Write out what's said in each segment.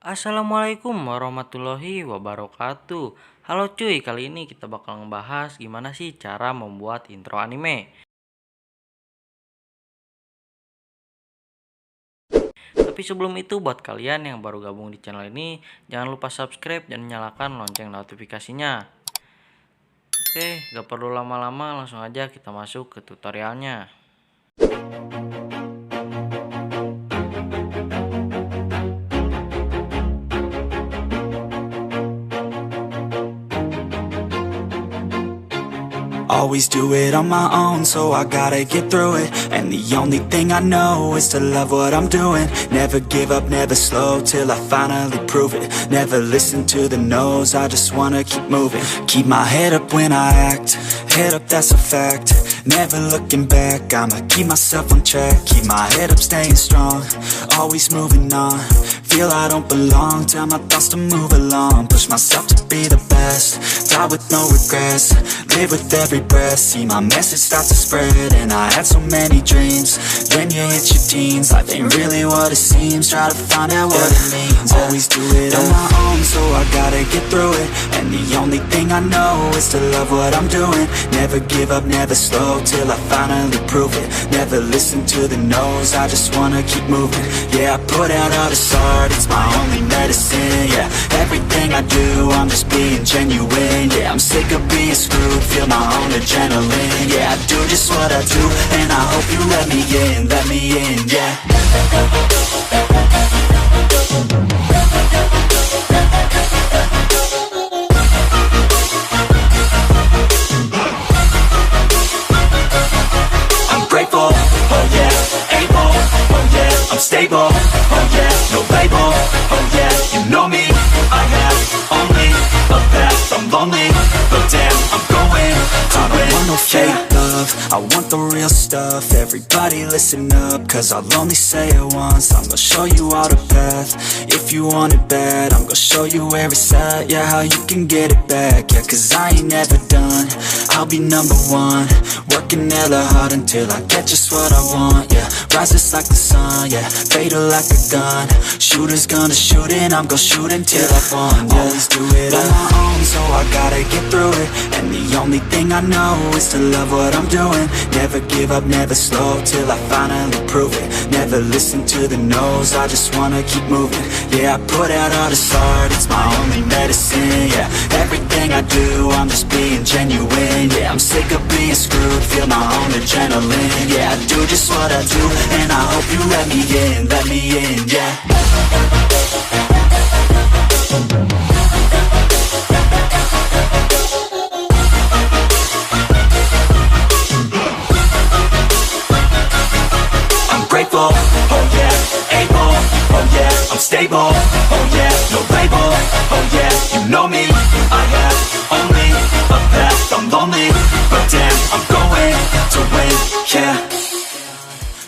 Assalamualaikum warahmatullahi wabarakatuh. Halo cuy, kali ini kita bakal ngebahas gimana sih cara membuat intro anime. Tapi sebelum itu, buat kalian yang baru gabung di channel ini, jangan lupa subscribe dan nyalakan lonceng notifikasinya. Oke, gak perlu lama-lama, langsung aja kita masuk ke tutorialnya. Always do it on my own, so I gotta get through it. And the only thing I know is to love what I'm doing. Never give up, never slow, till I finally prove it. Never listen to the no's, I just wanna keep moving. Keep my head up when I act, head up, that's a fact. Never looking back, I'ma keep myself on track. Keep my head up, staying strong, always moving on. Feel I don't belong, tell my thoughts to move along. Push myself to be the best, die with no regrets. Live with every breath, see my message start to spread. And I had so many dreams, then you hit your teens. Life ain't really what it seems, try to find out what it means. Always do it on my own, so I gotta get through it. And the only thing I know is to love what I'm doing. Never give up, never slow, till I finally prove it. Never listen to the no's, I just wanna keep moving. Yeah, I put out all this art, it's my only medicine. Yeah, everything I do, I'm just being genuine. Yeah, I'm sick of being screwed, feel my own adrenaline. Yeah, I do just what I do, and I hope you let me in, yeah. I'm grateful, oh yeah, able, oh yeah, I'm stable, oh yeah, no label, oh yeah, you know me, I have only a path, I'm lonely, but damn, I'm going to win. I don't want no fake love, I want the real stuff. Everybody listen up, cause I'll only say it once. I'm gonna show you all the path, if you want it bad. I'm gonna show you where it's at, yeah, how you can get it back. Yeah, cause I ain't never done, I'll be number one. Working hella hard until I get just what I want, yeah. Rises like the sun, yeah, fatal like a gun. Shooters gonna shoot and I'm gonna shoot until I won, yeah. Always do it on my own, so I gotta get through it. And the only thing I know is to love what I'm doing. Never give up, never slow, till I finally prove it. Never listen to the no's, I just wanna keep moving. Yeah, I put out all this art, it's my only medicine. Yeah, everything I do, I'm just being genuine. Yeah, I'm sick of being screwed, feel my own adrenaline. Yeah, I do just what I do, and I hope you let me in, yeah. Grateful, oh yeah, able, oh yeah, I'm stable, oh yeah, no label, oh yeah, you know me, I have only a path, I'm lonely, but damn, I'm going to win, yeah.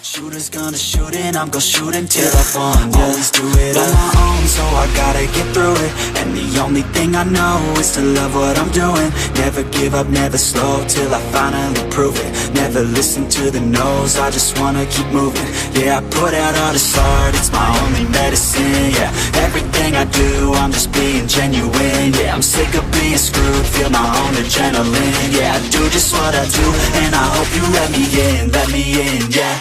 Shooters gonna shoot and I'm gonna shoot until I won, yeah. Always do it on my own, so I gotta get through it. And the only thing I know is to love what I'm doing. Never give up, never slow, till I finally prove it. Never listen to the no's, I just wanna keep moving. Yeah, I put out all this art, it's my only medicine. Yeah, everything I do, I'm just being genuine. Yeah, I'm sick of being screwed, feel my own adrenaline. Yeah, I do just what I do, and I hope you let me in, yeah.